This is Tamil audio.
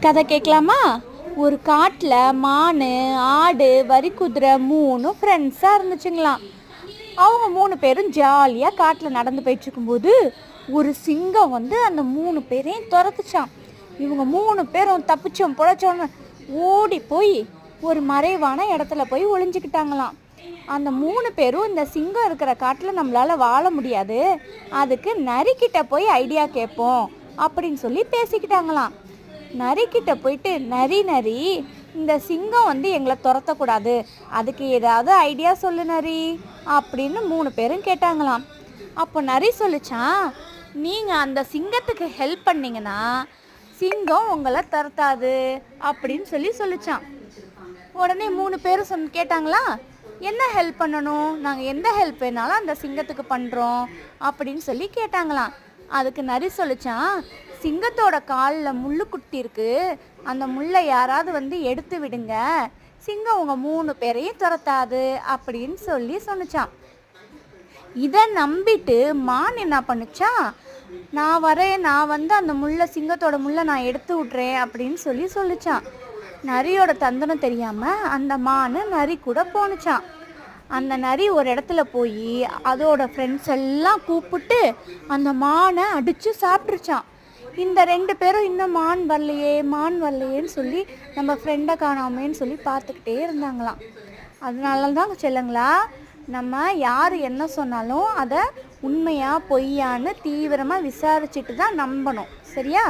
கதை கேட்கலாமா? ஒரு காட்டில் மான், ஆடு, வரிக்குதிரை 3 ஃப்ரெண்ட்ஸாக இருந்துச்சுங்களாம். அவங்க 3 பேரும் ஜாலியாக காட்டில் நடந்து போயிட்டு இருக்கும்போது ஒரு சிங்கம் வந்து அந்த 3 பேரையும் துரத்துச்சான். இவங்க 3 பேரும் தப்பிச்சோம் பொழைச்சோன்னு ஓடி போய் ஒரு மறைவான இடத்துல போய் ஒளிஞ்சிக்கிட்டாங்களாம். அந்த 3 பேரும் இந்த சிங்கம் இருக்கிற காட்டில் நம்மளால் வாழ முடியாது, அதுக்கு நரிக்கிட்ட போய் ஐடியா கேட்போம் அப்படின்னு சொல்லி பேசிக்கிட்டாங்களாம். நரிக்கிட்ட போயிட்டு, நரி இந்த சிங்கம் வந்து எங்களை துரத்தக்கூடாது, அதுக்கு ஏதாவது ஐடியா சொல்லு நரி அப்படின்னு 3 பேரும் கேட்டாங்களாம். அப்போ நரி சொல்லிச்சான், நீங்கள் அந்த சிங்கத்துக்கு ஹெல்ப் பண்ணிங்கன்னா சிங்கம் உங்களை துரத்தாது அப்படின்னு சொல்லிச்சான். உடனே 3 பேரும் கேட்டாங்களா, என்ன ஹெல்ப் பண்ணணும், நாங்கள் எந்த ஹெல்ப் வேணாலும் அந்த சிங்கத்துக்கு பண்ணுறோம் அப்படின்னு சொல்லி கேட்டாங்களாம். அதுக்கு நரி சொல்லிச்சான், சிங்கத்தோட காலில் முள்ளு குட்டி இருக்கு, அந்த முள்ளை யாராவது வந்து எடுத்து விடுங்க, சிங்கம் உங்கள் 3 பேரையும் துரத்தாது அப்படின்னு சொன்னிச்சான். இதை நம்பிட்டு மான் என்ன பண்ணுச்சா, நான் வரேன், நான் வந்து அந்த சிங்கத்தோட முள்ளை நான் எடுத்து விட்றேன் அப்படின்னு சொல்லிச்சான். நரியோட தந்தனம் தெரியாமல் அந்த மான் நரி கூட போணுச்சான். அந்த நரி ஒரு இடத்துல போய் அதோட ஃப்ரெண்ட்ஸ் எல்லாம் கூப்பிட்டு அந்த மானை அடித்து சாப்பிட்ருச்சான். இந்த 2 பேரும் இன்னும் மான் வரலையேன்னு சொல்லி நம்ம ஃப்ரெண்டை காணாமேன்னு சொல்லி பார்த்துக்கிட்டே இருந்தாங்களாம். அதனால தான் செல்லுங்களா, நம்ம யார் என்ன சொன்னாலும் அதை உண்மையா பொய்யான்னு தீவிரமாக விசாரிச்சுட்டு தான் நம்பணும். சரியா?